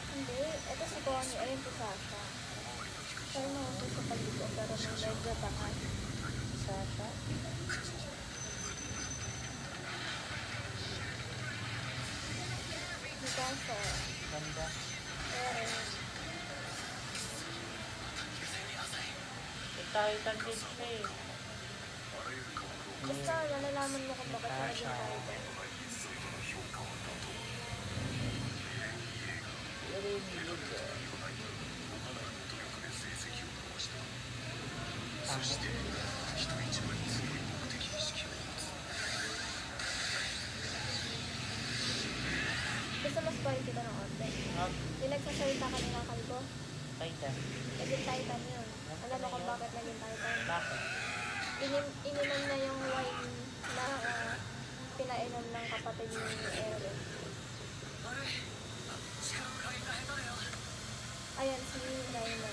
Hindi, ito si Connie, ayun si Sasha. Siya yung nauso sa paligo, pero nung medyo tangan. Sasha? Si Sasha. Ganda. Titan din siya eh. Basta nalalaman mo kung bakit naging Titan. Gusto mas spoil kita ng onte. Yung nagsasalita kanina kalbo. Titan. Naging Titan yun. Alam mo kung bakit naging Titan? Bakit? Ininom na yung wine na pinainom ng kapatid ni Eren. Ayan, si Reyna. Reyna.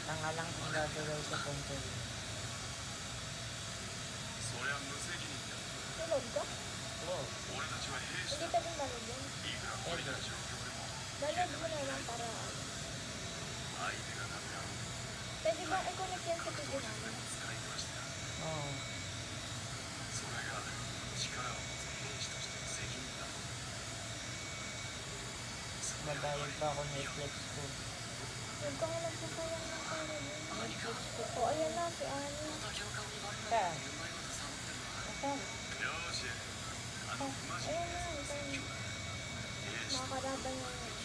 Tanga lang kung gagawin sa punto. Tulog ka? Oo. Hindi ka din balog yun. Balog mo na lang para pwede ba i-connect yan sa TV namin? Oo. Mabayad pa ako Netflix ko. Huwag ka nga nagsasayang ng pera mo. Netflix ko po. Ayan na, si Ani. Saan? Ayan na, makakalaban niya yun.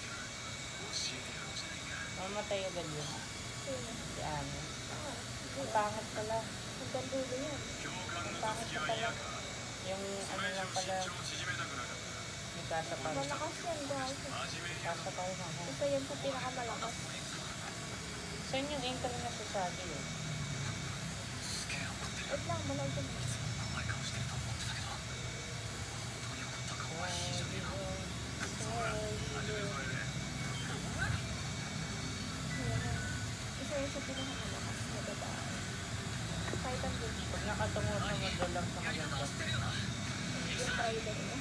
Mamatay agad yun. Sino? Si Ani. Ang pangit pala. Ang gandulo yan. Ang pangit na pala. Yung ano lang pala. Yung kasapal. Malakas yan, guys. Kasapal na ako. Isa yan sa pinakamalakas. Saan yung anchor na sasabi eh? Wait lang, manood ko na. Isa yan sa pinakamalakas na babae. Titan din. Pag nakatungo sa magalang sa maganda. Yung Titan niya.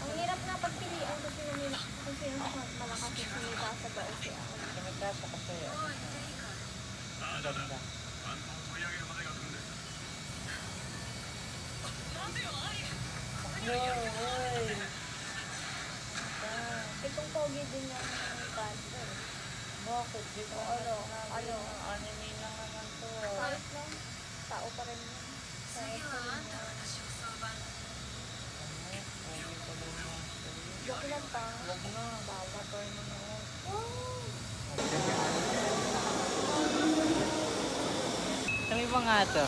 Ang hirap na pagpilian kasi yung malakas yung sinita sa bao siya. Sinagkasa kasi ang ganda. No, oy! Itong pogi din yung cancer. Bakit? Dito anime na naman to. Kahit lang, tao pa rin yun. Kahit pa rin yun. Joke lang pa. Huwag na, bawal tayo manood. Sabi mo nga to.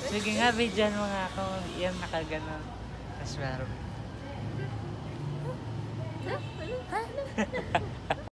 Sige nga, bidyan mo nga ako. Yan, nakaganon. Mas meron. Ha?